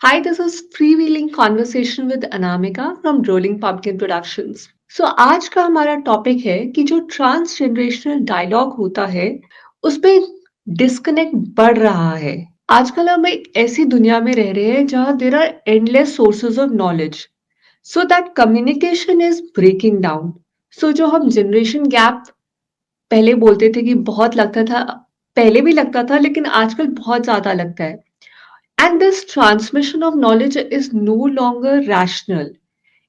Hi, this is Freewheeling Conversation with Anamika from Rolling Pumpkin Productions. आज का हमारा topic है कि जो ट्रांस जनरेशनल डायलॉग होता है, उसमें डिस्कनेक्ट बढ़ रहा है। आजकल हम एक ऐसी दुनिया में रह रहे हैं जहाँ there are endless sources of knowledge, so that communication is breaking down. जो हम जनरेशन गैप पहले बोलते थे कि बहुत लगता था, पहले भी लगता था, लेकिन आजकल बहुत ज्यादा लगता है। And this transmission of knowledge is no longer rational.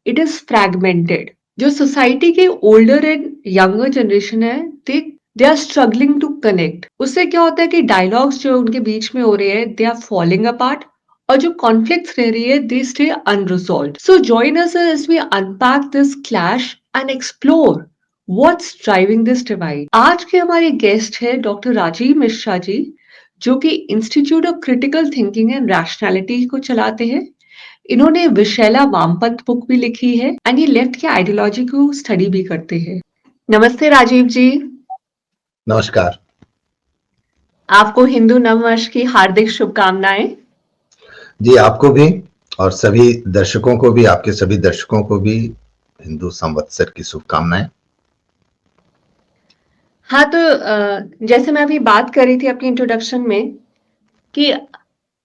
It is fragmented. जो सोसाइटी के ओल्डर एंड यंगर जनरेशन है, they are struggling to connect. उससे क्या होता है कि डायलॉग्स जो उनके बीच में हो रहे हैं, दे आर फॉलिंग अपार्ट, और जो कॉन्फ्लिक्ट्स रह रही है, they stay unresolved. So join us as we unpack this clash and explore what's driving this divide. आज के हमारे गेस्ट है डॉक्टर राजीव मिश्रा जी, जो कि institute of critical thinking and rationality को चलाते हैं। इन्होंने विशैला वामपंथ बुक भी लिखी है एंड ये लेफ्ट की आइडियोलॉजी को स्टडी भी करते हैं। नमस्ते राजीव जी। नमस्कार। आपको हिंदू नववर्ष की हार्दिक शुभकामनाएं। जी आपको भी और सभी दर्शकों को भी, आपके सभी दर्शकों को भी हिंदू संवत्सर की शुभकामनाएं। हाँ, जैसे मैं अभी बात कर रही थी अपनी इंट्रोडक्शन में कि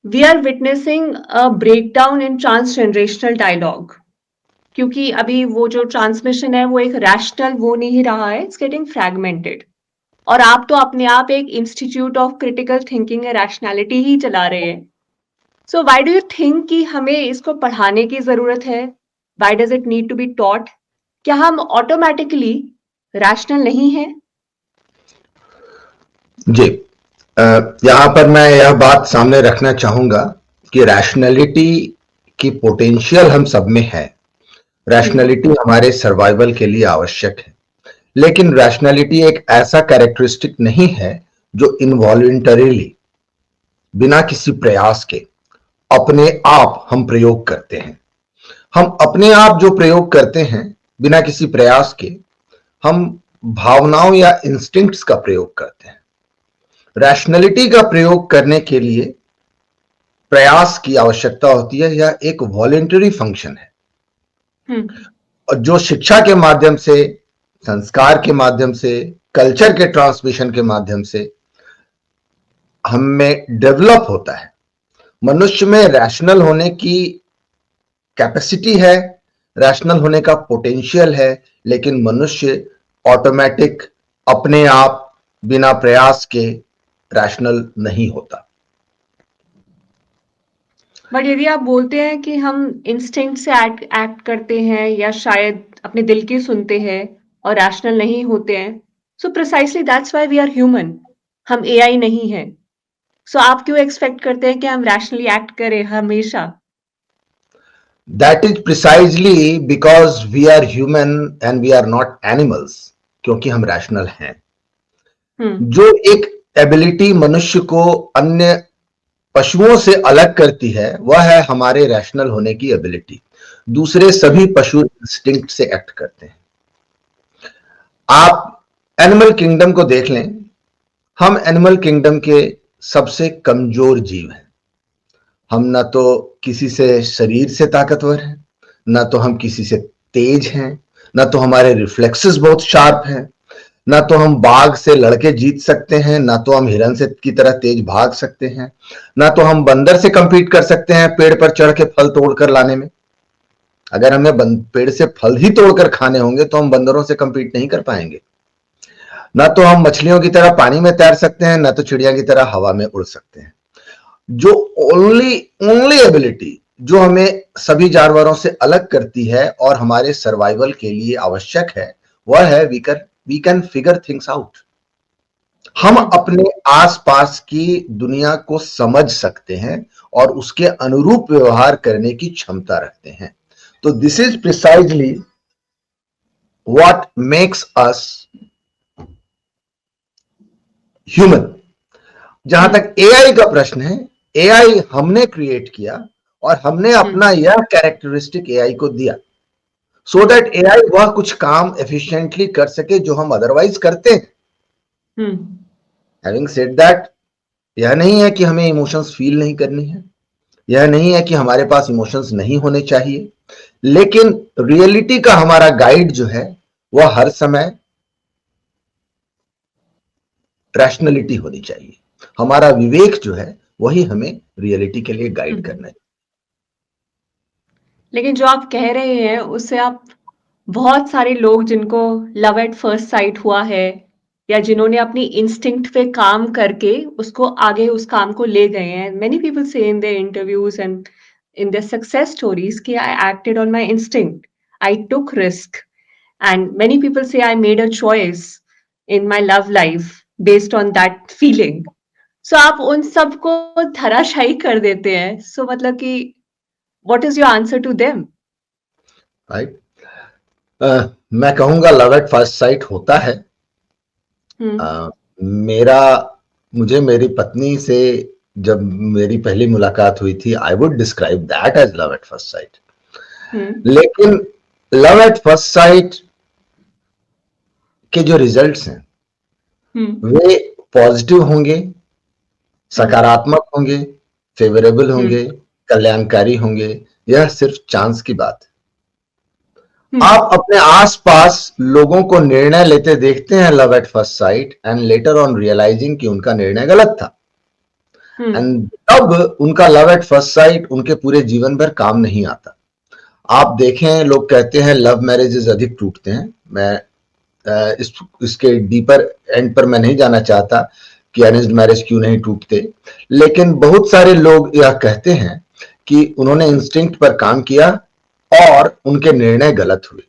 we are witnessing a breakdown in trans generational dialogue, क्योंकि अभी वो जो ट्रांसमिशन है वो एक रैशनल वो नहीं रहा है, इट्स गेटिंग फ्रैगमेंटेड। और आप तो अपने आप एक institute of critical thinking and rationality ही चला रहे हैं। So why do you think कि हमें इसको पढ़ाने की जरूरत है? Why does it need to be taught? क्या हम ऑटोमेटिकली रैशनल नहीं है? जी यहाँ पर मैं यह बात सामने रखना चाहूंगा कि रैशनैलिटी की पोटेंशियल हम सब में है। रैशनैलिटी हमारे सर्वाइवल के लिए आवश्यक है, लेकिन रैशनैलिटी एक ऐसा कैरेक्टरिस्टिक नहीं है जो इनवॉल्युंटरीली, बिना किसी प्रयास के अपने आप हम प्रयोग करते हैं। हम अपने आप जो प्रयोग करते हैं बिना किसी प्रयास के, हम भावनाओं या इंस्टिंक्ट्स का प्रयोग करते हैं। रैशनैलिटी का प्रयोग करने के लिए प्रयास की आवश्यकता होती है। यह एक वॉलेंटरी फंक्शन है और जो शिक्षा के माध्यम से, संस्कार के माध्यम से, कल्चर के ट्रांसमिशन के माध्यम से हम में डेवलप होता है। मनुष्य में रैशनल होने की कैपेसिटी है, रैशनल होने का पोटेंशियल है, लेकिन मनुष्य ऑटोमेटिक, अपने आप, बिना प्रयास के रैशनल नहीं होता। बट यदि आप बोलते हैं कि हम इंस्टिंक्ट से एक्ट करते हैं या शायद अपने दिल की सुनते हैं और रैशनल नहीं होते हैं, so precisely that's why we are human. हम एआई नहीं है। सो आप क्यों एक्सपेक्ट करते हैं कि हम रैशनली एक्ट करें हमेशा? That is precisely because we are human and we are not animals. क्योंकि हम रैशनल हैं। जो एक एबिलिटी मनुष्य को अन्य पशुओं से अलग करती है वह है हमारे रैशनल होने की एबिलिटी। दूसरे सभी पशु इंस्टिंक्ट से एक्ट करते हैं। आप एनिमल किंगडम को देख लें, हम एनिमल किंगडम के सबसे कमजोर जीव हैं। हम ना तो किसी से शरीर से ताकतवर हैं, ना तो हम किसी से तेज हैं, ना तो हमारे रिफ्लेक्सेस बहुत शार्प हैं, ना तो हम बाघ से लड़के जीत सकते हैं, ना तो हम हिरन से की तरह तेज भाग सकते हैं, ना तो हम बंदर से compete कर सकते हैं पेड़ पर चढ़ के फल तोड़कर लाने में। अगर हमें पेड़ से फल ही तोड़कर खाने होंगे तो हम बंदरों से compete नहीं कर पाएंगे। ना तो हम मछलियों की तरह पानी में तैर सकते हैं, ना तो चिड़िया की तरह हवा में उड़ सकते हैं। जो ओनली एबिलिटी जो हमें सभी जानवरों से अलग करती है और हमारे सर्वाइवल के लिए आवश्यक है, वह है we can figure things out. हम अपने आसपास की दुनिया को समझ सकते हैं और उसके अनुरूप व्यवहार करने की क्षमता रखते हैं। तो this is precisely what makes us human. जहां तक एआई का प्रश्न है, एआई हमने क्रिएट किया और हमने अपना यह कैरेक्टरिस्टिक एआई को दिया सो दैट एआई वह कुछ काम एफिशिएंटली कर सके जो हम अदरवाइज करते हैं। हैविंग सेड दैट, यह नहीं है कि हमें इमोशंस फील नहीं करनी है। यह नहीं है कि हमारे पास इमोशंस नहीं होने चाहिए, लेकिन रियलिटी का हमारा गाइड जो है वह हर समय रैशनलिटी होनी चाहिए। हमारा विवेक जो है वही हमें रियलिटी के लिए गाइड करना है। लेकिन जो आप कह रहे हैं उससे आप बहुत सारे लोग जिनको लव एट फर्स्ट साइट हुआ है या जिन्होंने अपनी इंस्टिंक्ट पे काम करके उसको आगे उस काम को ले गए हैं, मेनी पीपल से in their interviews and in their success stories कि I acted on my instinct, I took risk, and many people से I made a choice in my love life based on that feeling. So आप उन सबको धराशायी कर देते हैं, so मतलब कि what is your answer to them? Right. मैं कहूंगा लव एट फर्स्ट साइट होता है। हम्म। अ, मेरा मुझे मेरी पत्नी से जब मेरी पहली मुलाकात हुई थी, I would describe that as love at first sight. Hmm. लेकिन लव एट फर्स्ट साइट के जो रिजल्ट्स हैं हम्म। वे पॉजिटिव होंगे, हुँ, सकारात्मक होंगे, फेवरेबल हुँ, होंगे, कल्याणकारी होंगे। यह सिर्फ चांस की बात है। हुँ, आप अपने आसपास लोगों को निर्णय लेते देखते हैं love at first sight and later on realizing कि उनका निर्णय गलत था, हुँ, एंड तब उनका लव एट फर्स्ट साइट उनके पूरे जीवन भर काम नहीं आता। आप देखें, लोग कहते हैं लव मैरिजेस अधिक टूटते हैं। मैं इसके डीपर एंड पर मैं नहीं जाना चाहता कि अरेंज्ड मैरिज क्यों नहीं टूटते, लेकिन बहुत सारे लोग यह कहते हैं कि उन्होंने इंस्टिंक्ट पर काम किया और उनके निर्णय गलत हुए।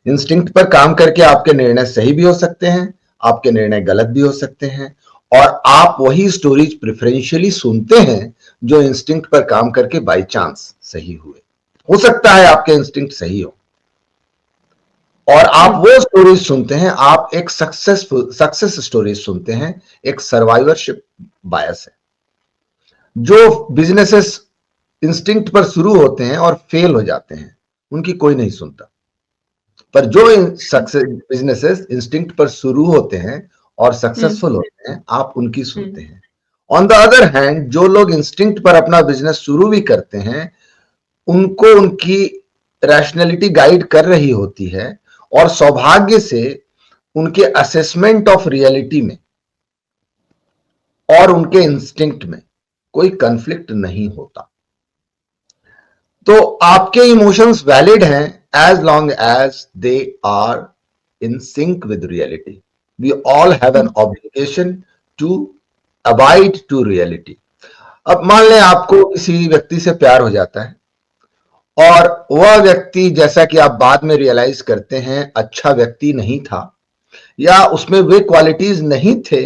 इंस्टिंक्ट पर काम करके आपके निर्णय सही भी हो सकते हैं, आपके निर्णय गलत भी हो सकते हैं, और आप वही स्टोरीज प्रेफरेंशियली सुनते हैं जो इंस्टिंक्ट पर काम करके बाई चांस सही हुए। हो सकता है आपके इंस्टिंक्ट सही हो और हुँ, आप वो स्टोरीज सुनते हैं, आप एक सक्सेस स्टोरीज सुनते हैं। एक सर्वाइवरशिप बायस है। जो बिजनेसेस इंस्टिंक्ट पर शुरू होते हैं और फेल हो जाते हैं, उनकी कोई नहीं सुनता। पर जो सक्सेस बिजनेसेस इंस्टिंक्ट पर शुरू होते हैं और हुँ, सक्सेसफुल होते हैं, आप उनकी हुँ, सुनते हैं। ऑन द अदर हैंड, जो लोग इंस्टिंक्ट पर अपना बिजनेस शुरू भी करते हैं, उनको उनकी रैशनैलिटी गाइड कर रही होती है, और सौभाग्य से उनके असेसमेंट ऑफ रियलिटी में और उनके इंस्टिंक्ट में कोई कन्फ्लिक्ट नहीं होता। तो आपके इमोशंस वैलिड हैं as long as they are in sync with reality. We all have uh, an obligation to abide to reality. अब मान लें आपको किसी व्यक्ति से प्यार हो जाता है और वह व्यक्ति, जैसा कि आप बाद में रियलाइज करते हैं, अच्छा व्यक्ति नहीं था, या उसमें वे क्वालिटीज नहीं थे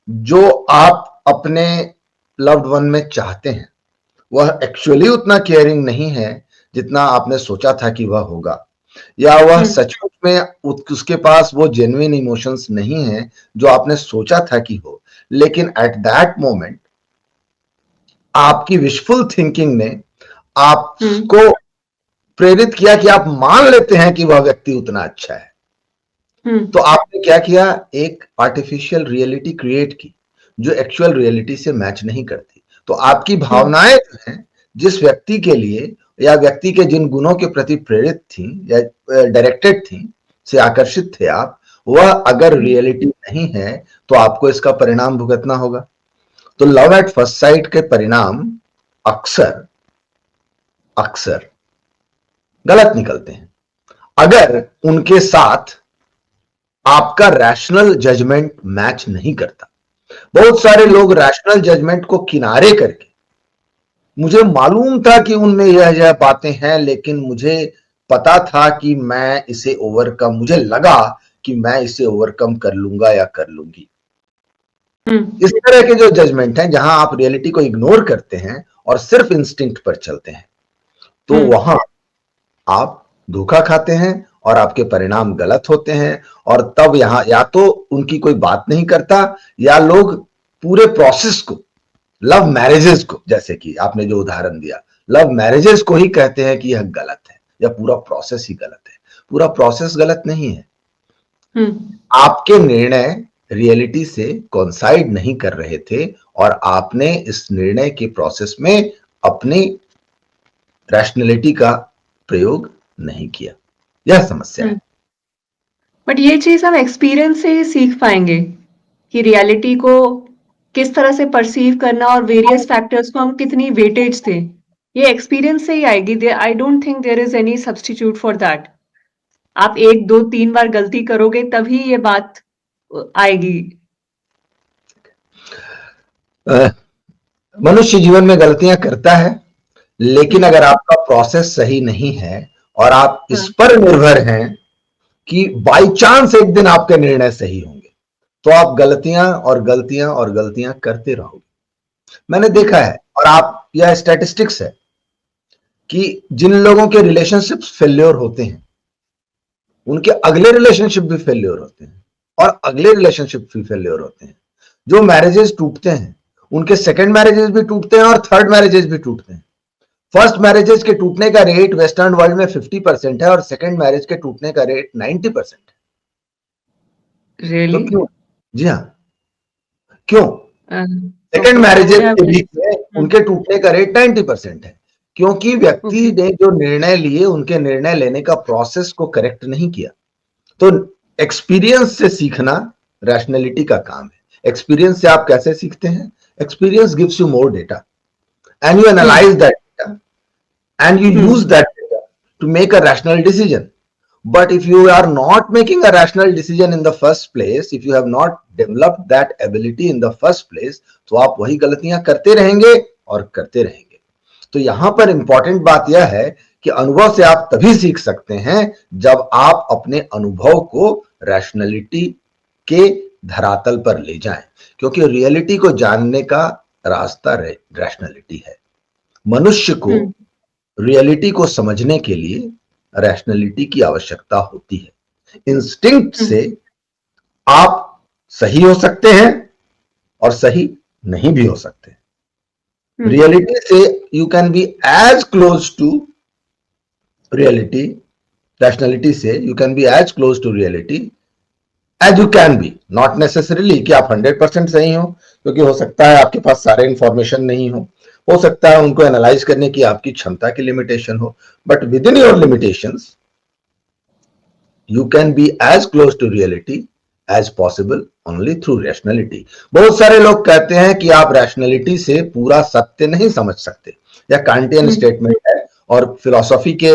जो आप अपने लव्ड वन में चाहते हैं। वह एक्चुअली उतना केयरिंग नहीं है जितना आपने सोचा था कि वह होगा, या वह हुँ, सचमुच में उसके पास वो जेन्युइन इमोशंस नहीं है जो आपने सोचा था कि हो। लेकिन एट दैट मोमेंट आपकी विशफुल थिंकिंग ने हुँ, आपको प्रेरित किया कि आप मान लेते हैं कि वह व्यक्ति उतना अच्छा है। हुँ, तो आपने क्या किया? एक आर्टिफिशियल रियलिटी क्रिएट की जो एक्चुअल रियलिटी से मैच नहीं करती। तो आपकी हुँ, भावनाएं जो हैं, जिस व्यक्ति के लिए या व्यक्ति के जिन गुणों के प्रति प्रेरित थी या डायरेक्टेड थी, से आकर्षित थे आप, वह अगर हुँ, रियलिटी नहीं है तो आपको इसका परिणाम भुगतना होगा। तो लव एट फर्स्ट साइट के परिणाम अक्सर अक्सर गलत निकलते हैं अगर उनके साथ आपका रैशनल जजमेंट मैच नहीं करता। बहुत सारे हुँ, लोग रैशनल जजमेंट को किनारे करके, मुझे मालूम था कि उनमें यह बातें हैं, लेकिन मुझे पता था कि मैं इसे ओवरकम, मुझे लगा कि मैं इसे ओवरकम कर लूंगा या कर लूंगी। हुँ, इस तरह के जो जजमेंट हैं, जहां आप रियलिटी को इग्नोर करते हैं और सिर्फ इंस्टिंक्ट पर चलते हैं, तो हुँ, वहां आप धोखा खाते हैं और आपके परिणाम गलत होते हैं। और तब यहां या तो उनकी कोई बात नहीं करता, या लोग पूरे प्रोसेस को, लव मैरिजेस को, जैसे कि आपने जो उदाहरण दिया, लव मैरिजेस को ही कहते हैं कि यह गलत है या पूरा प्रोसेस ही गलत है। पूरा प्रोसेस गलत नहीं है, हुँ, आपके निर्णय रियलिटी से कोइंसाइड नहीं कर रहे थे और आपने इस निर्णय के प्रोसेस में अपनी रैशनैलिटी का प्रयोग नहीं किया। यह समस्या है। बट ये चीज हम एक्सपीरियंस से ही सीख पाएंगे कि रियलिटी को किस तरह से परसीव करना और वेरियस फैक्टर्स को हम कितनी वेटेज दें। ये एक्सपीरियंस से ही आएगी। I don't think there is any substitute for that. आप 1, 2, 3 बार गलती करोगे तभी ये बात आएगी। मनुष्य जीवन में गलतियां करता है, लेकिन अगर आपका प्रोसेस सही नहीं है और आप इस पर निर्भर हैं कि बाय चांस एक दिन आपके निर्णय सही होंगे, तो आप गलतियां और गलतियां और गलतियां करते रहोगे। मैंने देखा है, और आप, यह स्टैटिस्टिक्स है कि जिन लोगों के रिलेशनशिप्स फेल्योर होते हैं उनके अगले रिलेशनशिप भी फेल्योर होते हैं, और अगले रिलेशनशिप भी फेल्योर होते हैं। जो मैरिजेस टूटते हैं उनके सेकंड मैरिजेस भी टूटते हैं और थर्ड मैरिजेस भी टूटते हैं। फर्स्ट मैरिजेस के टूटने का रेट वेस्टर्न वर्ल्ड में 50% है और सेकंड मैरिज के टूटने का रेट 90% है। रियली? तो क्यों? जी हाँ, क्यों? सेकंड मैरिजेस के बीच में उनके टूटने का रेट 90% है, क्योंकि व्यक्ति ने जो निर्णय लिए उनके निर्णय लेने का प्रोसेस को करेक्ट नहीं किया। तो एक्सपीरियंस से सीखना रैशनैलिटी का काम है। एक्सपीरियंस से आप कैसे सीखते हैं? Experience gives you more data and you analyse that data and you use that data to make a rational decision. But if you are not making a rational decision in the first place, if you have not developed that ability in the first place, तो आप वही गलतियां करते रहेंगे और करते रहेंगे। तो यहां पर इंपॉर्टेंट बात यह है कि अनुभव से आप तभी सीख सकते हैं जब आप अपने अनुभव को रैशनैलिटी के धरातल पर ले जाएं, क्योंकि रियलिटी को जानने का रास्ता रैशनैलिटी है। मनुष्य को रियलिटी को समझने के लिए रैशनैलिटी की आवश्यकता होती है। इंस्टिंक्ट से आप सही हो सकते हैं और सही नहीं भी हो सकते। रियलिटी से you can be as close to reality, rationality से you can be as close to reality as you can be. Not necessarily कि आप 100% सही हो, क्योंकि हो सकता है आपके पास सारे इंफॉर्मेशन नहीं हो सकता है उनको एनालाइज करने की आपकी क्षमता की लिमिटेशन हो, but within your limitations you can be as close to reality as possible only through rationality. बहुत सारे लोग कहते हैं कि आप रैशनैलिटी से पूरा सत्य नहीं समझ सकते, यह कांटियन स्टेटमेंट है, और फिलॉसफी के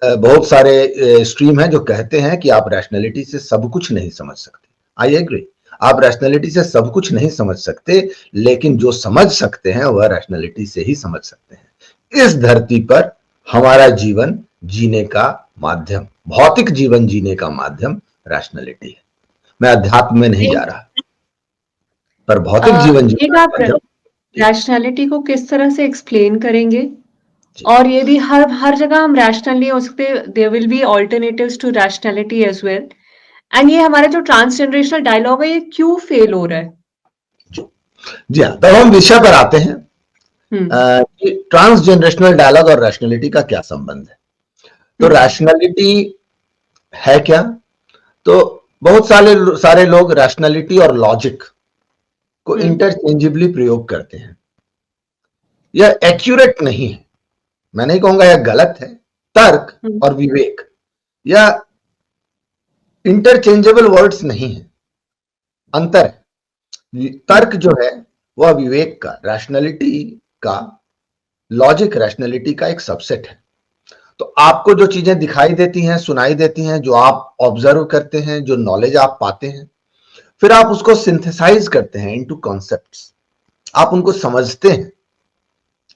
बहुत सारे स्ट्रीम हैं जो कहते हैं कि आप रैशनैलिटी से सब कुछ नहीं समझ सकते। आई एग्री, आप रैशनैलिटी से सब कुछ नहीं समझ सकते, लेकिन जो समझ सकते हैं वह रैशनैलिटी से ही समझ सकते हैं। इस धरती पर हमारा जीवन जीने का माध्यम, भौतिक जीवन जीने का माध्यम रैशनैलिटी है। मैं अध्यात्म में नहीं जा रहा, पर भौतिक जीवन जीने का माध्यम रैशनैलिटी को किस तरह से एक्सप्लेन करेंगे? और ये भी हर जगह हम रैशनल नहीं हो सकते। There will be alternatives to rationality as well. And ये हमारा जो ट्रांसजेनरेशनल डायलॉग है, ये क्यों फेल हो रहा है? जी हाँ, तो हम विषय पर आते हैं कि ट्रांसजेनरेशनल डायलॉग और रैशनैलिटी का क्या संबंध है। तो रैशनैलिटी है क्या? तो बहुत सारे लोग रैशनैलिटी और लॉजिक को इंटरचेंजेबली प्रयोग करते हैं। यह एक्यूरेट नहीं है, मैं नहीं कहूंगा यह गलत है। तर्क और विवेक यह इंटरचेंजेबल वर्ड्स नहीं है, अंतर है। तर्क जो है वह विवेक का, रैशनैलिटी का, लॉजिक रैशनैलिटी का एक सबसेट है। तो आपको जो चीजें दिखाई देती हैं, सुनाई देती हैं, जो आप ऑब्जर्व करते हैं, जो नॉलेज आप पाते हैं, फिर आप उसको सिंथेसाइज करते हैं इनटू कॉन्सेप्ट्स, आप उनको समझते हैं।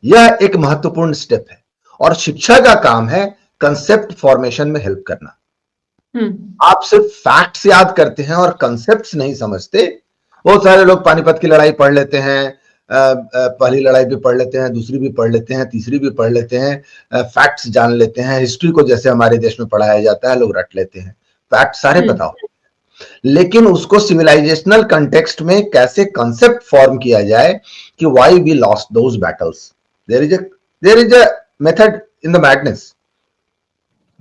यह एक महत्वपूर्ण स्टेप है, और शिक्षा का काम है कंसेप्ट फॉर्मेशन में हेल्प करना। आप सिर्फ फैक्ट्स याद करते हैं और कंसेप्ट्स नहीं समझते। बहुत सारे लोग पानीपत की लड़ाई पढ़ लेते हैं, पहली लड़ाई भी पढ़ लेते हैं, दूसरी भी पढ़ लेते हैं, तीसरी भी पढ़ लेते हैं, फैक्ट्स जान लेते हैं। हिस्ट्री को जैसे हमारे देश में पढ़ाया जाता है, लोग रट लेते हैं, फैक्ट सारे पता हो, लेकिन उसको सिविलाइजेशनल कंटेक्स्ट में कैसे कंसेप्ट फॉर्म किया जाए कि why we lost those battles. There is a method in the madness,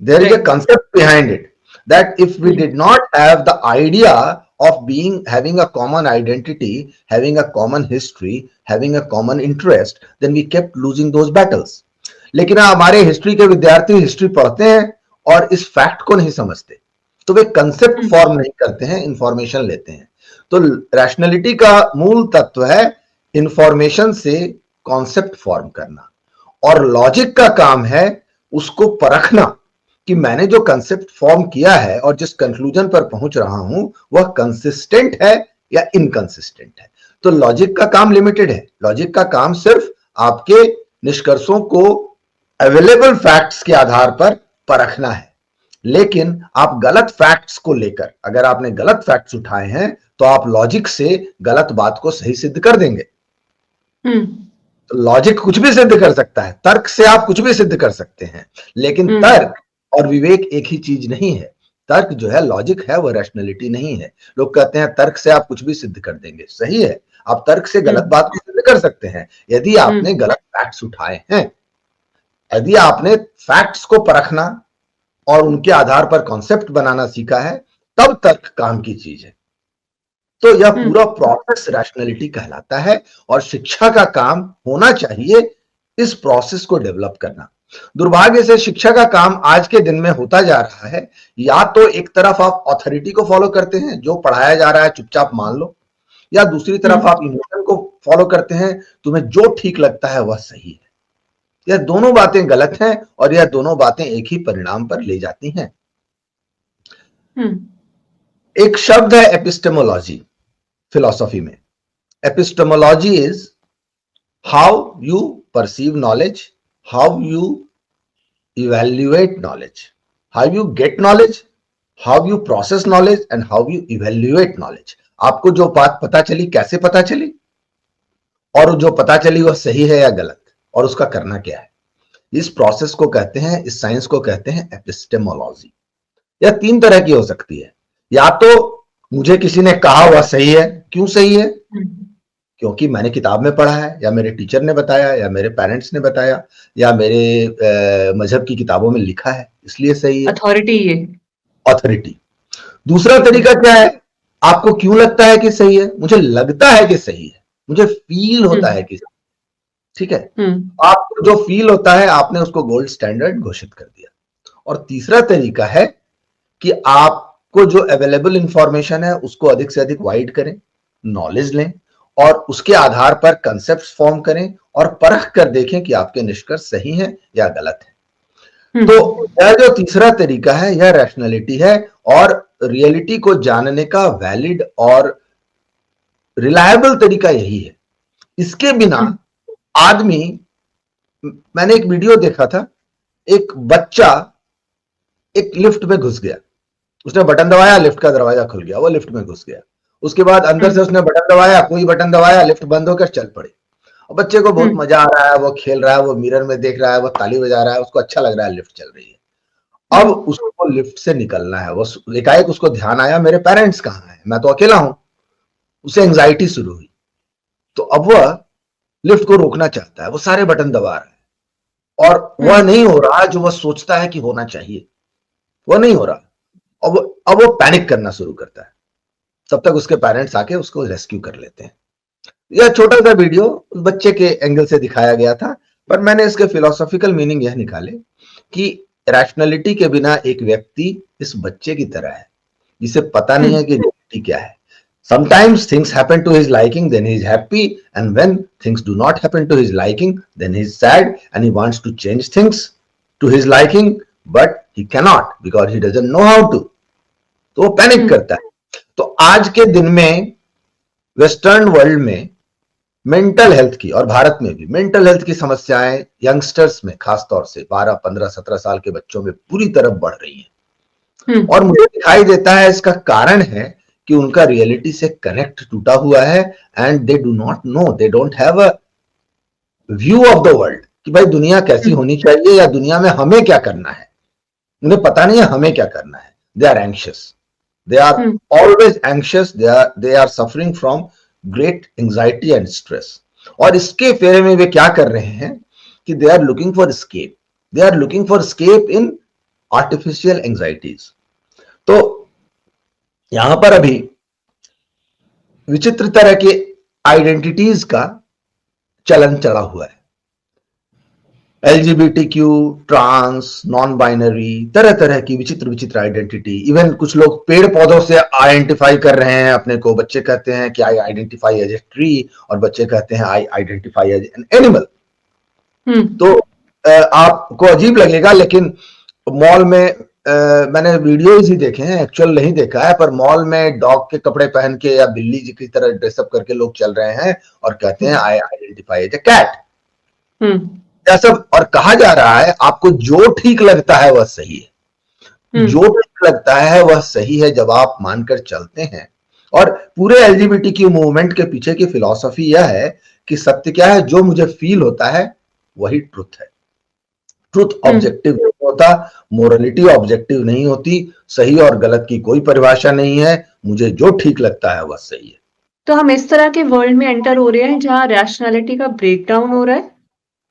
there is a concept behind it, that if we did not have the idea of having a common identity, having a common history, having a common interest, then we kept losing those battles. लेकिन हमारे history के विद्यार्थी history पढ़ते हैं और इस fact को नहीं समझते, तो वे कंसेप्ट फॉर्म नहीं करते हैं, इंफॉर्मेशन लेते हैं। तो रैशनैलिटी का मूल तत्व है इंफॉर्मेशन से कॉन्सेप्ट फॉर्म करना, और लॉजिक का काम है उसको परखना कि मैंने जो कंसेप्ट फॉर्म किया है और जिस कंक्लूजन पर पहुंच रहा हूं वह कंसिस्टेंट है या इनकंसिस्टेंट है। तो लॉजिक का काम लिमिटेड है, लॉजिक का काम सिर्फ आपके निष्कर्षों को अवेलेबल फैक्ट्स के आधार पर परखना है। लेकिन आप गलत फैक्ट्स को लेकर, अगर आपने गलत फैक्ट्स उठाए हैं तो आप लॉजिक से गलत बात को सही सिद्ध कर देंगे। तो लॉजिक कुछ भी सिद्ध कर सकता है, तर्क से आप कुछ भी सिद्ध कर सकते हैं, लेकिन तर्क और विवेक एक ही चीज नहीं है। तर्क जो है, लॉजिक है, वो रैशनैलिटी नहीं है। लोग कहते हैं तर्क से आप कुछ भी सिद्ध कर देंगे, सही है, आप तर्क से गलत बात को सिद्ध कर सकते हैं यदि आपने गलत फैक्ट्स उठाए हैं। यदि आपने फैक्ट्स को परखना और उनके आधार पर कॉन्सेप्ट बनाना सीखा है, तब तर्क काम की चीज है। तो यह पूरा प्रोसेस रैशनैलिटी कहलाता है, और शिक्षा का काम होना चाहिए इस प्रोसेस को डेवलप करना। दुर्भाग्य से शिक्षा का काम आज के दिन में होता जा रहा है, या तो एक तरफ आप अथॉरिटी को फॉलो करते हैं, जो पढ़ाया जा रहा है चुपचाप मान लो, या दूसरी तरफ आप इमोशन को फॉलो करते हैं, तुम्हें जो ठीक लगता है वह सही है। यह दोनों बातें गलत हैं, और यह दोनों बातें एक ही परिणाम पर ले जाती हैं। एक शब्द है एपिस्टेमोलॉजी फिलॉसफी में। Epistemology is how you perceive knowledge, how you evaluate knowledge, how you get knowledge, how you process knowledge and how you evaluate knowledge. आपको जो बात पता चली कैसे पता चली, और जो पता चली वह सही है या गलत, और उसका करना क्या है। इस प्रोसेस को कहते हैं, इस साइंस को कहते हैं एपिस्टेमोलॉजी। यह तीन तरह की हो सकती है। या तो मुझे किसी ने कहा वह सही है। क्यों सही है? क्योंकि मैंने किताब में पढ़ा है, या मेरे टीचर ने बताया, या मेरे पेरेंट्स ने बताया, या मेरे मजहब की किताबों में लिखा है, इसलिए सही है। अथॉरिटी है। अथॉरिटी। दूसरा तरीका क्या है? आपको क्यों लगता है कि सही है? मुझे लगता है कि सही है, मुझे फील होता है कि, ठीक है, आपको जो फील होता है आपने उसको गोल्ड स्टैंडर्ड घोषित कर दिया। और तीसरा तरीका है कि आपको जो अवेलेबल इंफॉर्मेशन है उसको अधिक से अधिक वाइड करें, नॉलेज लें, और उसके आधार पर कंसेप्ट्स फॉर्म करें और परख कर देखें कि आपके निष्कर्ष सही हैं या गलत है। तो यह जो तीसरा तरीका है यह रैशनैलिटी है, और रियलिटी को जानने का वैलिड और रिलायबल तरीका यही है। इसके बिना आदमी, मैंने एक वीडियो देखा था, एक बच्चा एक लिफ्ट में घुस गया, उसने बटन दबाया, लिफ्ट का दरवाजा खुल गया, वो लिफ्ट में घुस गया। उसके बाद अंदर से उसने बटन दबाया, कोई बटन दबाया, लिफ्ट बंद होकर चल पड़ी। और बच्चे को बहुत मजा आ रहा है, वो खेल रहा है, वो मिरर में देख रहा है, वो ताली बजा रहा है, उसको अच्छा लग रहा है, लिफ्ट चल रही है। अब उसको लिफ्ट से निकलना है। वो एकाएक उसको ध्यान आया, मेरे पेरेंट्स कहाँ हैं, मैं तो अकेला हूं। उसे एंजाइटी शुरू हुई। तो अब वह लिफ्ट को रोकना चाहता है, वो सारे बटन दबा रहा है, और वह नहीं हो रहा जो वह सोचता है कि होना चाहिए, वह नहीं हो रहा। अब वो पैनिक करना शुरू करता है। तब तक उसके पेरेंट्स आके उसको रेस्क्यू कर लेते हैं। यह छोटा सा वीडियो उस बच्चे के एंगल से दिखाया गया था, पर मैंने इसके फिलोसॉफिकल मीनिंग यह निकाले कि रैशनैलिटी के बिना एक व्यक्ति इस बच्चे की तरह है, जिसे पता नहीं है कि रियलिटी क्या है। Sometimes things happen to his liking, then he is happy, and when things do not happen to his liking, then he is sad and he wants to change things to his liking, but he cannot because he doesn't know how to. तो वो panic करता है। तो आज के दिन में western world में मेंटल हेल्थ की, और भारत में भी मेंटल हेल्थ की समस्याएं यंगस्टर्स में, खासतौर से 12, 15, 17 साल के बच्चों में पूरी तरफ बढ़ रही हैं। और मुझे दिखाई देता है इसका कारण है कि उनका रियलिटी से कनेक्ट टूटा हुआ है, and they do not know, they don't have a view of the world कि भाई दुनिया कैसी होनी चाहिए, या दुनिया में हमें क्या करना है। उन्हें पता नहीं है हमें क्या करना है। They are anxious, they are always anxious, they are suffering from great anxiety and stress। और इसके फेरे में वे क्या कर रहे हैं कि they are looking for escape, they are looking for escape in artificial anxieties। तो यहां पर अभी विचित्र तरह के आइडेंटिटीज का चलन चला हुआ है। एलजीबीटीक्यू, ट्रांस, नॉन बाइनरी, तरह तरह की विचित्र विचित्र आइडेंटिटी। इवन कुछ लोग पेड़ पौधों से आइडेंटिफाई कर रहे हैं अपने को। बच्चे कहते हैं कि I identify as a tree, और बच्चे कहते हैं I identify as an animal. तो आपको अजीब लगेगा, लेकिन मॉल में मैंने वीडियोज ही देखे हैं, एक्चुअल नहीं देखा है, पर मॉल में डॉग के कपड़े पहन के या बिल्ली जी की तरह ड्रेसअप करके लोग चल रहे हैं और कहते हैं I identify as a cat. सब और कहा जा रहा है आपको जो ठीक लगता है वह सही है। जो ठीक लगता है वह सही है जब आप मानकर चलते हैं। और पूरे एलजीबीटी की मूवमेंट के पीछे की फिलॉसफी यह है कि सत्य क्या है, जो मुझे फील होता है वही ट्रुथ है। ट्रुथ ऑब्जेक्टिव नहीं होता, मोरलिटी ऑब्जेक्टिव नहीं होती, सही और गलत की कोई परिभाषा नहीं है। मुझे जो ठीक लगता है वह सही है। तो हम इस तरह के वर्ल्ड में एंटर हो रहे हैं जहां रैशनैलिटी का ब्रेकडाउन हो रहा है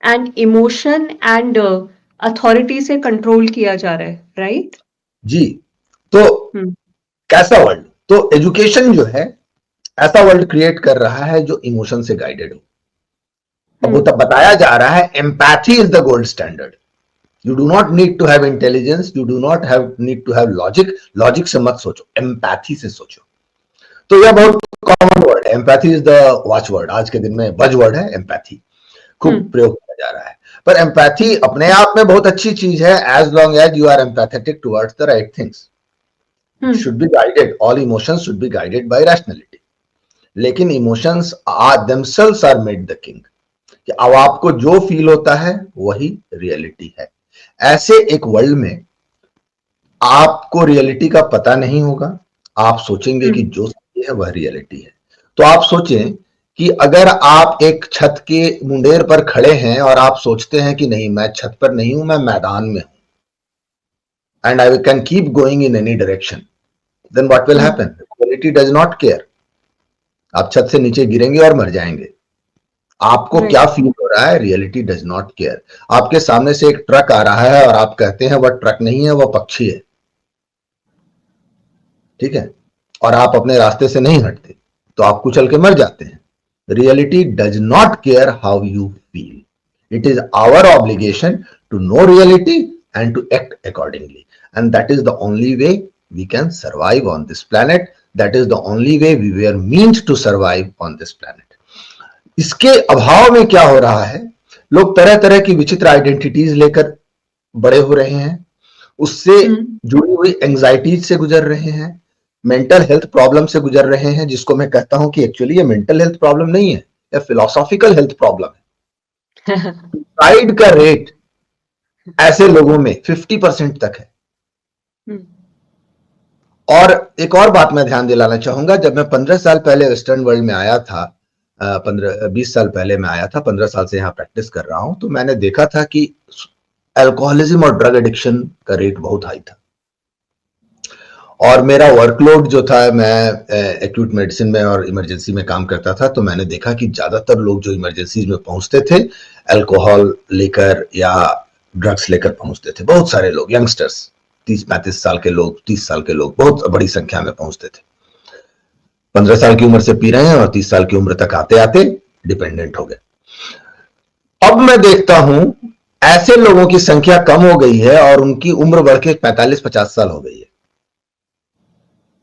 एंड इमोशन एंड अथॉरिटी से कंट्रोल किया जा रहा है, राइट? जी। तो कैसा वर्ल्ड? तो एजुकेशन जो है ऐसा वर्ल्ड क्रिएट कर रहा है जो इमोशन से गाइडेड हो। अब वो तब बताया जा रहा है empathy is the gold standard. You do not need to have intelligence, you do not have need to have logic. Logic से मत सोचो, एम्पैथी से सोचो। तो यह बहुत कॉमन वर्ड है। Empathy is the watchword, आज के दिन में बज वर्ड है एम्पैथी, खूब प्रयोग किया जा रहा है। पर एम्पैथी अपने आप में बहुत अच्छी चीज है, as long as you are empathetic towards the right things. should be guided, all emotions should be guided by rationality. लेकिन emotions themselves are made the king, कि अब आपको जो फील होता है वही रियलिटी है। ऐसे एक वर्ल्ड में आपको रियलिटी का पता नहीं होगा, आप सोचेंगे कि जो सही है वह रियलिटी है। तो आप सोचें कि अगर आप एक छत के मुंडेर पर खड़े हैं और आप सोचते हैं कि नहीं, मैं छत पर नहीं हूं, मैं मैदान में हूं, and I can keep going in any direction, then what will happen? Reality does not care. आप छत से नीचे गिरेंगे और मर जाएंगे। आपको क्या फील हो रहा है, रियलिटी डज नॉट केयर। आपके सामने से एक ट्रक आ रहा है और आप कहते हैं वह ट्रक नहीं है, वह पक्षी है, ठीक है, और आप अपने रास्ते से नहीं हटते, तो आप कुचल के मर जाते हैं। Reality does not care how you feel. It is our obligation to know reality and to act accordingly, and that is the only way we can survive on this planet. That is the only way we were meant to survive on this planet. इसके अभाव में क्या हो रहा है, लोग तरह तरह की विचित्र आइडेंटिटीज लेकर बड़े हो रहे हैं, उससे जुड़ी हुई एंजाइटीज से गुजर रहे हैं, मेंटल हेल्थ प्रॉब्लम से गुजर रहे हैं, जिसको मैं कहता हूं कि एक्चुअली ये मेंटल हेल्थ प्रॉब्लम नहीं है, यह फिलोसॉफिकल हेल्थ प्रॉब्लम है। सुसाइड का रेट ऐसे लोगों में 50% तक है। और एक और बात मैं ध्यान दिलाना चाहूंगा, जब मैं 15 साल पहले वेस्टर्न वर्ल्ड में आया था, 15-20 साल पहले मैं आया था, 15 साल से यहाँ प्रैक्टिस कर रहा हूं, तो मैंने देखा था कि अल्कोहलिज्म और ड्रग एडिक्शन का रेट बहुत हाई था। और मेरा वर्कलोड जो था, मैं एक्यूट मेडिसिन में और इमरजेंसी में काम करता था, तो मैंने देखा कि ज्यादातर लोग जो इमरजेंसी में पहुंचते थे अल्कोहल लेकर या ड्रग्स लेकर पहुंचते थे। बहुत सारे लोग, यंगस्टर्स, 30-35 साल के लोग, 30 साल के लोग बहुत बड़ी संख्या में पहुंचते थे। 15 साल की उम्र से पी रहे हैं और 30 साल की उम्र तक आते आते डिपेंडेंट हो गए। अब मैं देखता हूं ऐसे लोगों की संख्या कम हो गई है और उनकी उम्र बढ़ के 45-50 साल हो गई है।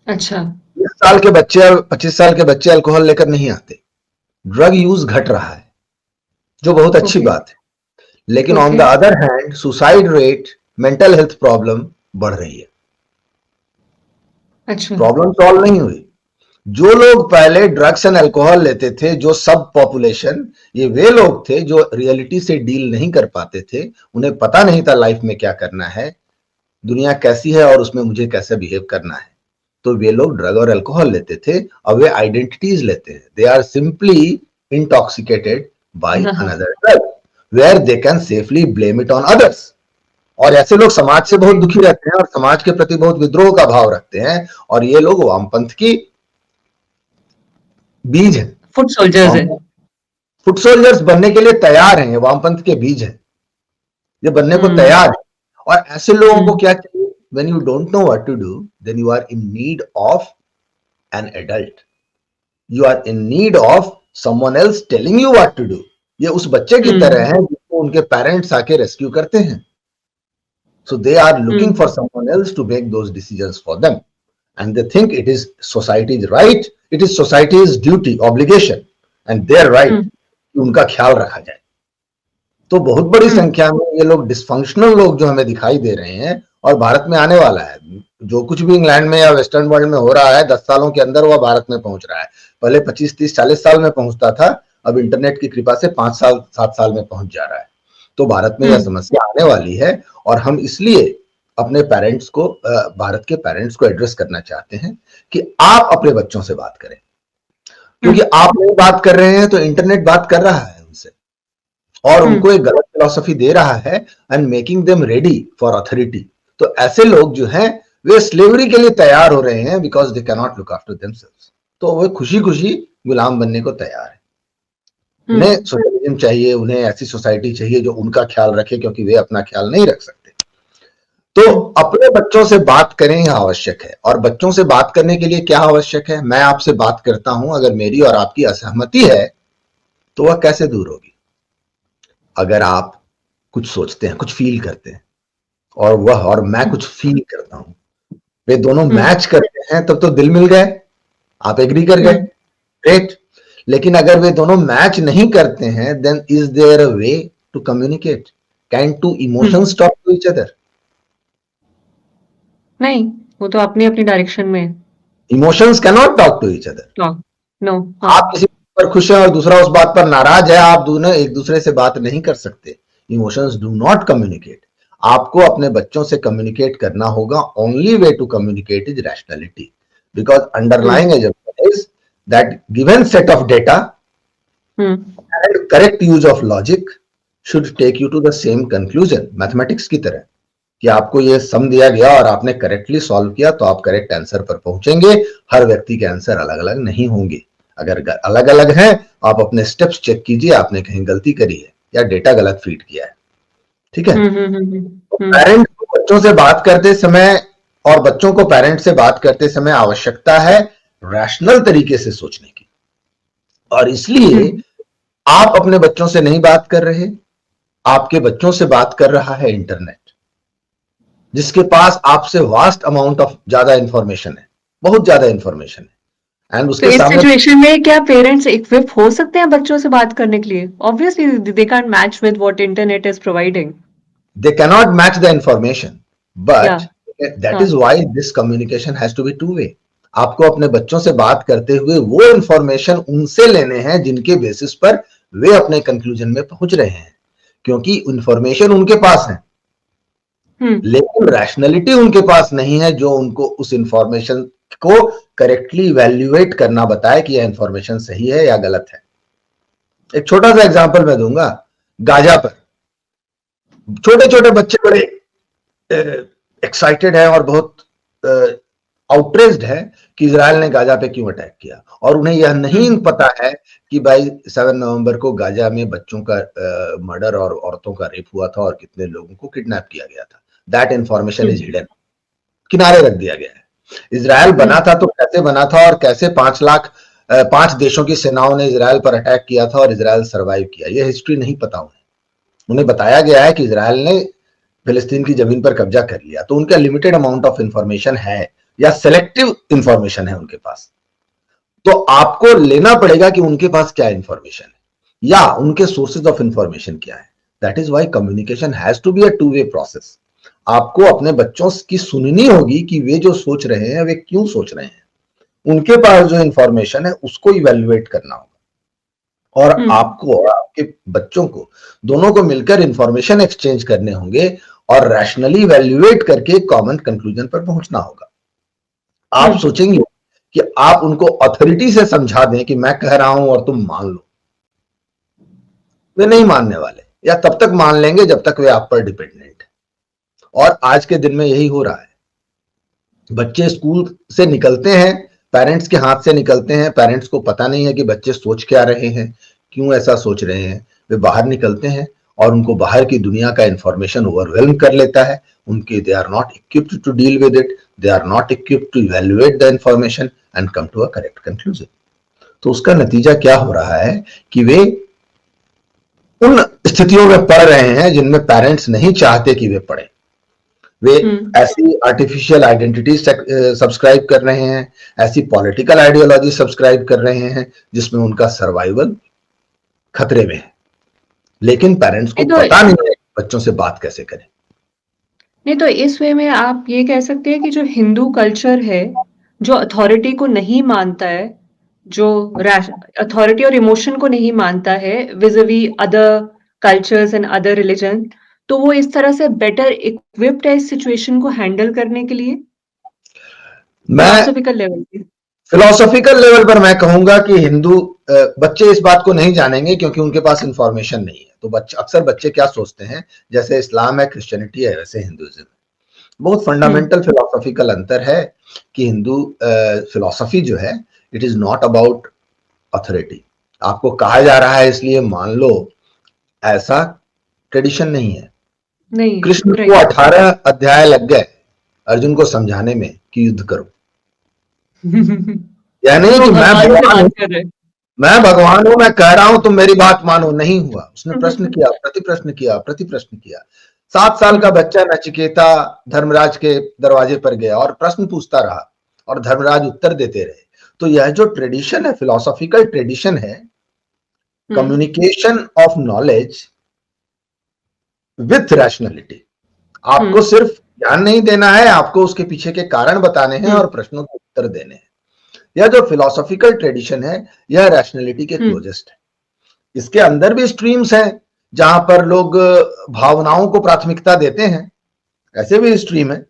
अच्छा। 20 साल के बच्चे और 25 साल के बच्चे अल्कोहल लेकर नहीं आते। ड्रग यूज घट रहा है, जो बहुत अच्छी बात है, लेकिन on the other hand suicide rate, mental health problem बढ़ रही है। अच्छा। प्रॉब्लम सॉल्व नहीं हुई। जो लोग पहले ड्रग्स एंड अल्कोहल लेते थे, जो सब पॉपुलेशन, ये वे लोग थे जो रियलिटी से डील नहीं कर पाते थे, उन्हें पता नहीं था लाइफ में क्या करना है, दुनिया कैसी है और उसमें मुझे कैसे बिहेव करना है। तो वे लोग ड्रग और अल्कोहल लेते थे, अब वे आइडेंटिटीज लेते हैं। They are simply intoxicated by another drug where they can safely blame it on others. और ऐसे लोग समाज से बहुत दुखी रहते हैं और समाज के प्रति बहुत विद्रोह का भाव रखते हैं, और ये लोग वामपंथ की बीज है, फुट सोल्जर्स है। फुट सोल्जर्स बनने के लिए तैयार हैं, ये वामपंथ के बीज है, ये बनने को तैयार है। और ऐसे लोगों को क्या चाहिए? when you don't know what to do, then you are in need of an adult, you are in need of someone else telling you what to do, ये उस बच्चे की तरह है जिसको उनके पेरेंट्स आके रेस्क्यू करते हैं. So they are looking for someone else to make those decisions for them, and they think it is society's right, it is society's duty, obligation, and their right कि उनका ख्याल रखा जाए. तो बहुत बड़ी संख्या में ये लोग डिस्फंक्शनल लोग जो हमें दिखाई दे रहे हैं, और भारत में आने वाला है. जो कुछ भी इंग्लैंड में या वेस्टर्न वर्ल्ड में हो रहा है 10 सालों के अंदर वह भारत में पहुंच रहा है. पहले 25, 30, 40 साल में पहुंचता था, अब इंटरनेट की कृपा से 5 साल 7 साल में पहुंच जा रहा है. तो भारत में यह समस्या आने वाली है, और हम इसलिए अपने पेरेंट्स को, भारत के पेरेंट्स को एड्रेस करना चाहते हैं कि आप अपने बच्चों से बात करें, क्योंकि आप नहीं बात कर रहे हैं तो इंटरनेट बात कर रहा है उनसे, और उनको एक गलत फिलॉसफी दे रहा है, and making them ready for authority. तो ऐसे लोग जो हैं वे स्लेवरी के लिए तैयार हो रहे हैं, because they can not look after themselves. तो वे खुशी खुशी गुलाम बनने को तैयार है. उन्हें सोशलिज्म चाहिए, उन्हें ऐसी सोसाइटी चाहिए जो उनका ख्याल रखे, क्योंकि वे अपना ख्याल नहीं रख सकते. तो अपने बच्चों से बात करें यह आवश्यक है. और बच्चों से बात करने के लिए क्या आवश्यक है? मैं आपसे बात करता हूं, अगर मेरी और आपकी असहमति है तो वह कैसे दूर होगी? अगर आप कुछ सोचते हैं, कुछ फील करते हैं, और वह और मैं कुछ फील करता हूं, वे दोनों मैच करते हैं, तब तो दिल मिल गए, आप एग्री कर गए, ग्रेट. लेकिन अगर वे दोनों मैच नहीं करते हैं, then is there a way to communicate? Can two emotions talk to each other? नहीं, वो तो अपनी अपनी डायरेक्शन में. Emotions can not talk to each other. No. आप किसी पर खुश हैं और दूसरा उस बात पर नाराज है, आप दोनों एक दूसरे से बात नहीं कर सकते. Emotions do not communicate. आपको अपने बच्चों से कम्युनिकेट करना होगा. Only way to communicate is rationality, because underlying is that given set of data and correct use of logic should take you to the same conclusion. Mathematics की तरह कि आपको ये सम दिया गया और आपने करेक्टली सॉल्व किया तो आप करेक्ट आंसर पर पहुंचेंगे. हर व्यक्ति के आंसर अलग अलग नहीं होंगे. अगर अलग अलग हैं, आप अपने स्टेप्स चेक कीजिए, आपने कहीं गलती करी है या डेटा गलत फीड किया है. ठीक है. पेरेंट को बच्चों से बात करते समय और बच्चों को पेरेंट से बात करते समय आवश्यकता है रैशनल तरीके से सोचने की. और इसलिए आप अपने बच्चों से नहीं बात कर रहे, आपके बच्चों से बात कर रहा है इंटरनेट, जिसके पास आपसे वास्ट अमाउंट ऑफ ज्यादा इंफॉर्मेशन है, बहुत ज्यादा इंफॉर्मेशन है. एंड उसके तो इस सामने सिचुएशन में क्या पेरेंट्स इक्विप हो सकते हैं बच्चों से बात करने के लिए? Obviously they can't match with what internet is providing. they cannot match the information, but Yeah. that is why this communication has to be two way. आपको अपने बच्चों से बात करते हुए वो इंफॉर्मेशन उनसे लेने हैं जिनके बेसिस पर वे अपने कंक्लूजन में पहुंच रहे हैं, क्योंकि इंफॉर्मेशन उनके पास है, लेकिन रैशनैलिटी उनके पास नहीं है जो उनको उस इंफॉर्मेशन को करेक्टली इवैल्यूएट करना बताए कि यह इंफॉर्मेशन सही है या गलत है. एक छोटा सा एग्जांपल मैं दूंगा. गाजा पर छोटे छोटे बच्चे बड़े एक्साइटेड हैं और बहुत आउटरेज्ड है कि इजराइल ने गाजा पे क्यों अटैक किया, और उन्हें यह नहीं पता है कि भाई 7 नवंबर को गाजा में बच्चों का मर्डर और औरतों का रेप हुआ था और कितने लोगों को किडनैप किया गया था. दैट इंफॉर्मेशन इज हिडन, किनारे रख दिया गया है. इजराइल बना था तो कैसे बना था, और कैसे 5 देशों की सेनाओं ने इजराइल पर अटैक किया था और इजराइल सर्वाइव किया, यह हिस्ट्री नहीं पता उन्हें बताया गया है कि इजराइल ने फिलिस्तीन की जमीन पर कब्जा कर लिया. तो उनका लिमिटेड अमाउंट ऑफ इंफॉर्मेशन है या सिलेक्टिव इंफॉर्मेशन है उनके पास. तो आपको लेना पड़ेगा कि उनके पास क्या इंफॉर्मेशन है या उनके सोर्सेज ऑफ इंफॉर्मेशन क्या है. That is why communication has to be a two way process. आपको अपने बच्चों की सुननी होगी कि वे जो सोच रहे हैं वे क्यों सोच रहे हैं. उनके पास जो इंफॉर्मेशन है उसको इवैल्यूएट करना होगा, और आपको और आपके बच्चों को दोनों को मिलकर इंफॉर्मेशन एक्सचेंज करने होंगे और रैशनली इवैल्यूएट करके कॉमन कंक्लूजन पर पहुंचना होगा. आप सोचेंगे कि आप उनको अथॉरिटी से समझा दें कि मैं कह रहा हूं और तुम मान लो, वे नहीं मानने वाले, या तब तक मान लेंगे जब तक वे आप पर डिपेंडेंट है. और आज के दिन में यही हो रहा है. बच्चे स्कूल से निकलते हैं, पेरेंट्स के हाथ से निकलते हैं, पेरेंट्स को पता नहीं है कि बच्चे सोच क्या रहे हैं, क्यों ऐसा सोच रहे हैं. वे बाहर निकलते हैं और उनको बाहर की दुनिया का इंफॉर्मेशन ओवरवेल्म कर लेता है. उनके they are not equipped to deal with it, they are not equipped to evaluate the information and come to a correct conclusion. तो उसका नतीजा क्या हो रहा है कि वे उन स्थितियों में पढ़ रहे हैं जिनमें पेरेंट्स नहीं चाहते कि वे पढ़े। वे ऐसी आर्टिफिशियल आइडेंटिटी सब्सक्राइब कर रहे हैं, ऐसी पॉलिटिकल आइडियोलॉजी सब्सक्राइब कर रहे हैं जिसमें उनका सर्वाइवल खतरे में है, लेकिन पेरेंट्स को पता नहीं है बच्चों से बात कैसे करें। नहीं तो इस वे में आप ये कह सकते हैं कि जो हिंदू कल्चर है, जो अथॉरिटी को नहीं मानता है, जो अथॉरिटी और इमोशन को नहीं मानता है vis-a-vis other cultures and other religion, तो वो इस तरह से बेटर इक्विप्ड है इस सिचुएशन को हैंडल करने के लिए? फिलॉसॉफिकल लेवल पे। फिलोसॉफिकल लेवल पर मैं कहूंगा कि हिंदू बच्चे इस बात को नहीं जानेंगे क्योंकि उनके पास इंफॉर्मेशन नहीं है। तो अक्सर बच्चे क्या सोचते हैं, जैसे इस्लाम है, क्रिश्चियनिटी है, वैसे हिंदुइज्म है। बहुत फंडामेंटल फिलोसॉफिकल अंतर है कि हिंदू फिलोसॉफी जो है, it is not about authority. आपको कहा जा रहा है इसलिए मान लो, ऐसा ट्रेडिशन नहीं है। नहीं, कृष्ण को 18 अध्याय लग गए अर्जुन को समझाने में कि युद्ध करो। यानी कि मैं भगवान हूं, मैं कह रहा हूं तुम मेरी बात मानो। नहीं हुआ। उसने प्रश्न किया, प्रति प्रश्न किया, प्रति प्रश्न किया। 7 साल का बच्चा नचिकेता धर्मराज के दरवाजे पर गया और प्रश्न पूछता रहा और धर्मराज उत्तर देते रहे। तो यह जो ट्रेडिशन है, फिलोसॉफिकल ट्रेडिशन है, communication of knowledge with rationality. आपको सिर्फ ज्ञान नहीं देना है, आपको उसके पीछे के कारण बताने हैं और प्रश्नों के उत्तर देने हैं। यह जो फिलोसॉफिकल ट्रेडिशन है, यह रैशनैलिटी के क्लोजेस्ट है। इसके अंदर भी स्ट्रीम्स हैं जहां पर लोग भावनाओं को प्राथमिकता देते हैं, ऐसे भी स्ट्रीम है।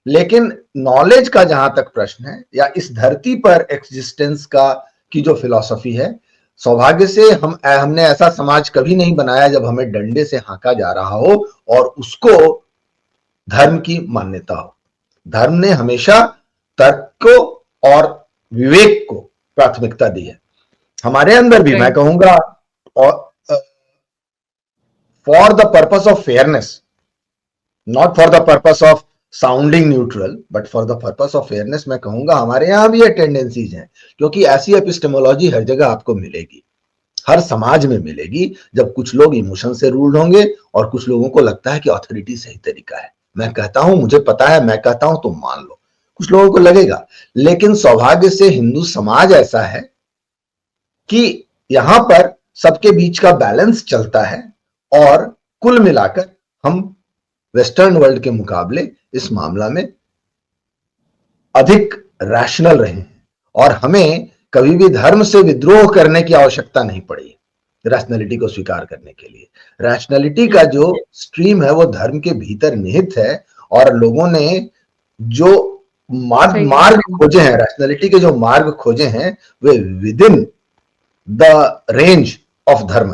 लेकिन नॉलेज का जहां तक प्रश्न है, या इस धरती पर एक्सिस्टेंस का की जो फिलॉसफी है, सौभाग्य से हमने ऐसा समाज कभी नहीं बनाया जब हमें डंडे से हाँका जा रहा हो और उसको धर्म की मान्यता हो। धर्म ने हमेशा तर्क को और विवेक को प्राथमिकता दी है। हमारे अंदर भी मैं कहूंगा, for the purpose of fairness, not for the purpose of sounding neutral, but for the purpose of fairness, मैं कहूंगा हमारे यहां भी ये टेंडेंसीज हैं। क्योंकि ऐसी एपिस्टेमोलॉजी हर जगह आपको मिलेगी, हर समाज में मिलेगी, जब कुछ लोग इमोशन से रूल्ड होंगे और कुछ लोगों को लगता है कि ऑथोरिटी सही तरीका है। मैं कहता हूं, मुझे पता है, मैं कहता हूं तो मान लो, कुछ लोगों को लगेगा। लेकिन सौभाग्य से हिंदू समाज ऐसा है कि यहां पर सबके बीच का बैलेंस चलता है और कुल मिलाकर हम वेस्टर्न वर्ल्ड के मुकाबले इस मामला में अधिक रैशनल रहे हैं और हमें कभी भी धर्म से विद्रोह करने की आवश्यकता नहीं पड़ी रैशनैलिटी को स्वीकार करने के लिए। रैशनैलिटी का जो स्ट्रीम है वो धर्म के भीतर निहित है और लोगों ने जो मार्ग खोजे हैं, रैशनैलिटी के जो मार्ग खोजे हैं, way with in the range of धर्म,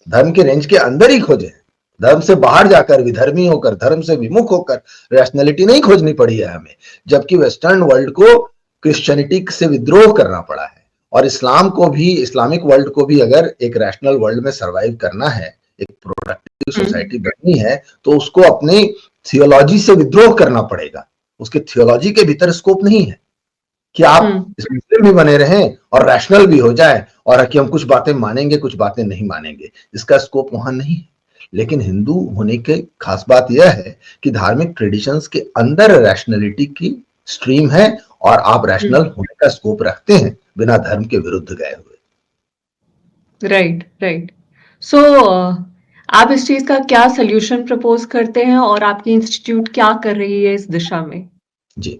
धर्म के रेंज के अंदर ही खोजे हैं। धर्म से बाहर जाकर, विधर्मी होकर, धर्म से विमुख होकर रैशनैलिटी नहीं खोजनी पड़ी है हमें। जबकि वेस्टर्न वर्ल्ड को क्रिश्चियनिटी से विद्रोह करना पड़ा है और इस्लाम को भी, इस्लामिक वर्ल्ड को भी अगर एक रैशनल वर्ल्ड में सर्वाइव करना है, एक प्रोडक्टिव सोसाइटी बननी है, तो उसको अपनी थियोलॉजी से विद्रोह करना पड़ेगा। उसके थियोलॉजी के भीतर स्कोप नहीं है कि आप मुस्लिम भी बने रहें और रैशनल भी हो जाए और कि हम कुछ बातें मानेंगे, कुछ बातें नहीं मानेंगे। इसका स्कोप वहां नहीं है। लेकिन हिंदू होने के खास बात यह है कि धार्मिक ट्रेडिशंस के अंदर रैशनैलिटी की स्ट्रीम है और आप रैशनल होने का स्कोप रखते हैं बिना धर्म के विरुद्ध गए हुए। राइट। सो आप इस चीज का क्या सोल्यूशन प्रपोज करते हैं और आपकी इंस्टीट्यूट क्या कर रही है इस दिशा में? जी,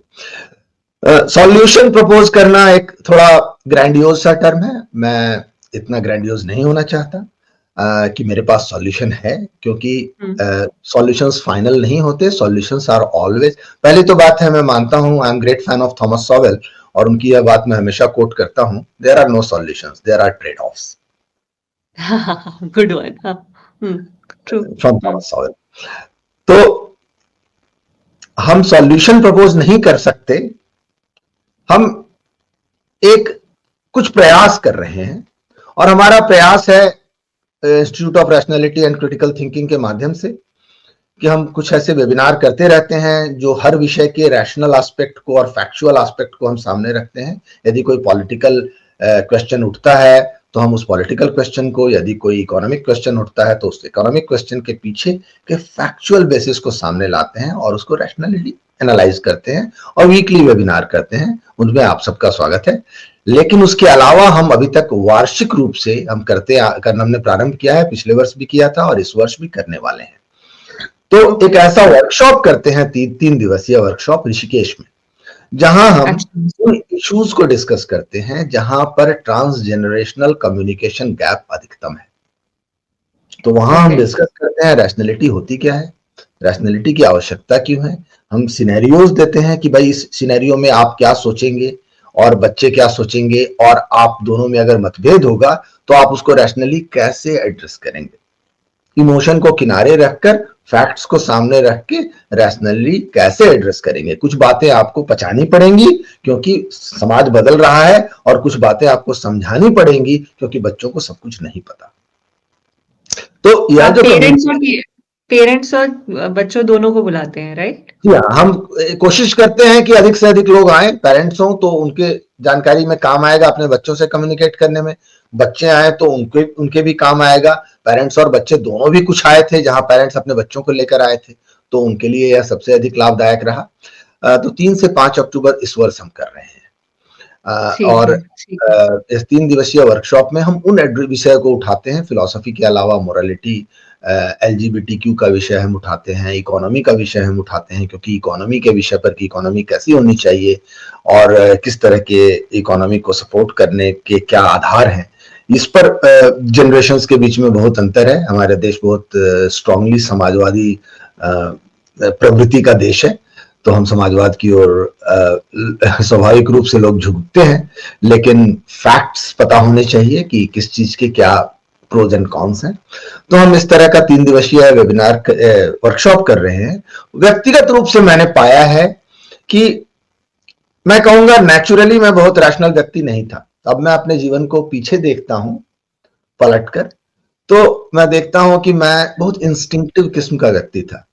सॉल्यूशन प्रपोज करना एक थोड़ा ग्रैंडियोज सा टर्म है। मैं इतना ग्रैंडियोज नहीं होना चाहता कि मेरे पास सॉल्यूशन है, क्योंकि सॉल्यूशंस फाइनल नहीं होते। सॉल्यूशंस आर ऑलवेज, पहली तो बात है, मैं मानता हूं, I am great fan of Thomas Sowell और उनकी यह बात मैं हमेशा कोट करता हूं, there are no solutions, there are trade offs. Good one. True, from Thomas Sowell. तो हम सॉल्यूशन प्रपोज नहीं कर सकते, हम एक कुछ प्रयास कर रहे हैं और हमारा प्रयास है institute of rationality and critical thinking के माध्यम से कि हम कुछ ऐसे वेबिनार करते रहते हैं जो हर विषय के रैशनल एस्पेक्ट को और फैक्चुअल एस्पेक्ट को हम सामने रखते हैं। यदि कोई पॉलिटिकल क्वेश्चन उठता है तो हम उस पॉलिटिकल क्वेश्चन को, यदि कोई इकोनॉमिक क्वेश्चन उठता है तो उस इकोनॉमिक क्वेश्चन के पीछे के फैक्चुअल बेसिस को सामने लाते हैं और उसको रैशनली एनालाइज करते हैं और वीकली वेबिनार करते हैं। उनमें आप सबका स्वागत है। लेकिन उसके अलावा हम अभी तक वार्षिक रूप से हम करना हमने प्रारंभ किया है, पिछले वर्ष भी किया था और इस वर्ष भी करने वाले हैं। तो एक ऐसा वर्कशॉप करते हैं, 3 दिवसीय वर्कशॉप ऋषिकेश में, जहां हम उन इश्यूज को डिस्कस करते हैं जहां पर ट्रांसजेनरेशनल कम्युनिकेशन गैप अधिकतम है। तो वहां हम डिस्कस करते हैं रैशनैलिटी होती क्या है, रैशनैलिटी की आवश्यकता क्यों है। हम सिनेरियोज देते हैं कि भाई इस सिनेरियो में आप क्या सोचेंगे और बच्चे क्या सोचेंगे, और आप दोनों में अगर मतभेद होगा तो आप उसको रैशनली कैसे एड्रेस करेंगे। इमोशन को किनारे रखकर फैक्ट्स को सामने रख के रैशनली कैसे एड्रेस करेंगे। कुछ बातें आपको पचानी पड़ेंगी क्योंकि समाज बदल रहा है, और कुछ बातें आपको समझानी पड़ेंगी क्योंकि बच्चों को सब कुछ नहीं पता। तो यह जो पेरेंट्स और बच्चों दोनों को बुलाते हैं, राइट? जी हाँ, हम कोशिश करते हैं कि अधिक से अधिक लोग आए। पेरेंट्स हों तो उनके जानकारी में काम आएगा अपने बच्चों से कम्युनिकेट करने में, बच्चे आए तो उनके भी काम आएगा। पेरेंट्स और बच्चे दोनों भी कुछ आए थे, जहां पेरेंट्स अपने बच्चों को लेकर आए थे, तो उनके लिए यह सबसे अधिक लाभदायक रहा। तो 3 से 5 अक्टूबर इस वर्ष हम कर रहे हैं। और इस 3 दिवसीय वर्कशॉप में हम उन विषय को उठाते हैं, फिलॉसफी के अलावा मोरालिटी, LGBTQ का विषय हम उठाते हैं, इकोनॉमी का विषय हम उठाते हैं, क्योंकि इकोनॉमी के विषय पर कि इकोनॉमी कैसी होनी चाहिए और किस तरह के इकोनॉमी को सपोर्ट करने के क्या आधार हैं, इस पर जनरेशंस के बीच में बहुत अंतर है। हमारा देश बहुत स्ट्रांगली समाजवादी प्रवृत्ति का देश है, तो हम समाजवाद की ओर स्वाभाविक रूप से लोग झुकते हैं, लेकिन फैक्ट्स पता होने चाहिए कि किस चीज के क्या प्रोज एंड कॉन्स हैं। तो हम इस तरह का 3 दिवसीय वेबिनार वर्कशॉप कर रहे हैं। व्यक्तिगत रूप से मैंने पाया है कि मैं कहूंगा नेचुरली मैं बहुत रैशनल व्यक्ति नहीं था। अब मैं अपने जीवन को पीछे देखता हूं पलटकर, तो मैं देखता हूं कि मैं बहुत इंस्टिंक्टिव किस्म का व्यक्ति था,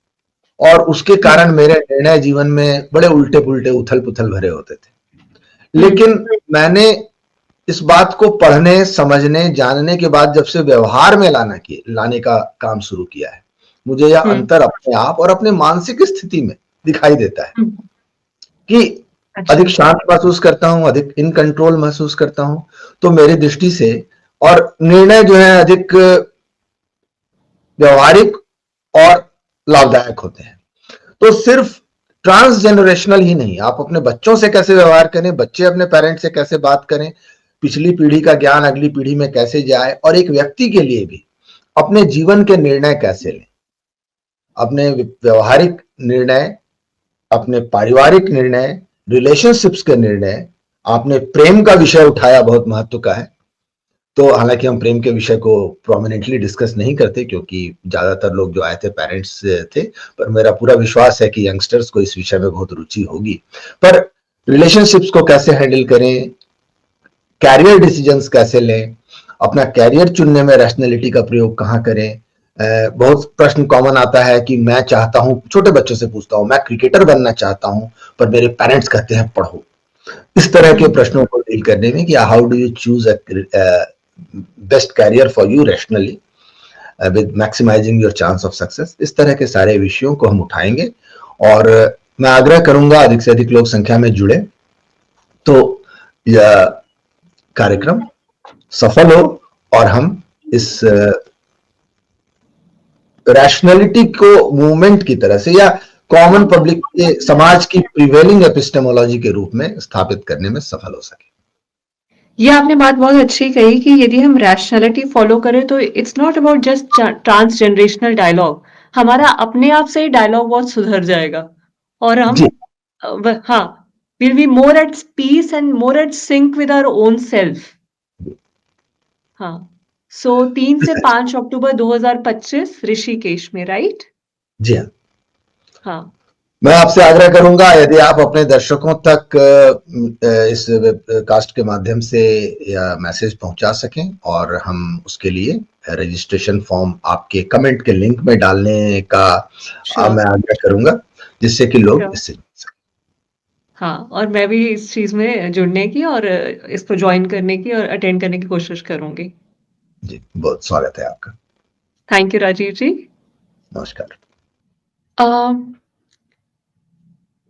और उसके कारण मेरे निर्णय जीवन में बड़े उल्टे पुल्टे उथल पुथल भरे होते थे। लेकिन मैंने इस बात को पढ़ने, समझने, जानने के बाद जब से व्यवहार में लाने का काम शुरू किया है, मुझे यह अंतर अपने आप और अपने मानसिक स्थिति में दिखाई देता है कि अधिक शांत महसूस करता हूं, अधिक इन कंट्रोल महसूस करता हूं। तो मेरी दृष्टि से और निर्णय जो है अधिक व्यवहारिक और लाभदायक होते हैं। तो सिर्फ ट्रांसजेनरेशनल ही नहीं, आप अपने बच्चों से कैसे व्यवहार करें, बच्चे अपने पेरेंट्स से कैसे बात करें, पिछली पीढ़ी का ज्ञान अगली पीढ़ी में कैसे जाए, और एक व्यक्ति के लिए भी अपने जीवन के निर्णय कैसे लें, अपने व्यवहारिक निर्णय, अपने पारिवारिक निर्णय, रिलेशनशिप्स के निर्णय। आपने प्रेम का विषय उठाया, बहुत महत्व का है। तो हालांकि हम प्रेम के विषय को प्रोमिनेंटली डिस्कस नहीं करते क्योंकि ज्यादातर लोग जो आए थे पेरेंट्स थे, पर मेरा पूरा विश्वास है कि यंगस्टर्स को इस विषय में बहुत रुचि होगी। पर रिलेशनशिप्स को कैसे हैंडल करें, कैरियर डिसीजंस कैसे लें, अपना कैरियर चुनने में रैशनैलिटी का प्रयोग कहाँ करें। बहुत प्रश्न कॉमन आता है कि मैं चाहता हूं, छोटे बच्चों से पूछता हूं, मैं क्रिकेटर बनना चाहता हूं पर मेरे पेरेंट्स कहते हैं पढ़ो। इस तरह के प्रश्नों को डील करने में कि how do you choose best career for you rationally with maximizing your chance of success, इस तरह के सारे विषयों को हम उठाएंगे। और मैं आग्रह करूंगा अधिक से अधिक लोग संख्या में जुड़े तो यह कार्यक्रम सफल हो और हम इस रैशनैलिटी को मूवमेंट की तरह से या कॉमन पब्लिक के समाज की प्रिवेलिंग एपिस्टेमोलॉजी के रूप में स्थापित करने में सफल हो सके। ये आपने बात बहुत अच्छी कही कि यदि हम रैशनैलिटी फॉलो करें तो it's not about just transgenerational dialogue, हमारा अपने आप से ही डायलॉग बहुत सुधर जाएगा और हम हाँ will be more at peace and more at sync with our own self. हाँ, सो 3 से 5 अक्टूबर 2025 ऋषिकेश में, राइट? जी हाँ। हाँ, मैं आपसे आग्रह करूंगा यदि आप अपने दर्शकों तक इस कास्ट के माध्यम से या मैसेज पहुंचा सकें, और हम उसके लिए रजिस्ट्रेशन फॉर्म आपके कमेंट के लिंक में डालने का मैं आग्रह करूंगा, जिससे कि लोग इससे जुड़ सकें। हाँ, और मैं भी इस चीज़ में जुड़ने की और इसको जॉइन करने की और अटेंड करने की कोशिश करूँगी। जी, बहुत स्वागत है आपका। थैंक यू राजीव जी। नमस्कार। अ,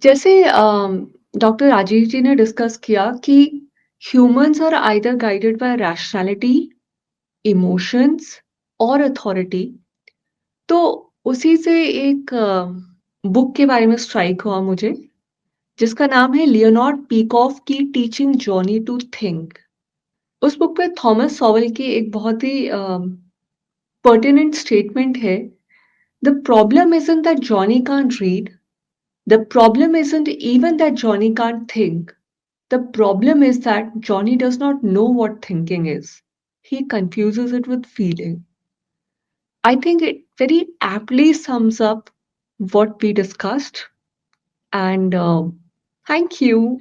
जैसे डॉक्टर राजीव जी ने डिस्कस किया कि humans are either guided by rationality, emotions और अथॉरिटी। तो उसी से एक बुक के बारे में स्ट्राइक हुआ मुझे, जिसका नाम है लियोनार्ड पीकॉफ की टीचिंग जर्नी टू थिंक। उस बुक में थॉमस सॉवेल की एक बहुत ही पर्टिनेंट स्टेटमेंट है, the problem isn't that Johnny can't read, the problem isn't even that Johnny can't think, the problem is that Johnny does not know what thinking is, he confuses it with feeling. I think it very aptly sums up what we discussed, and thank you.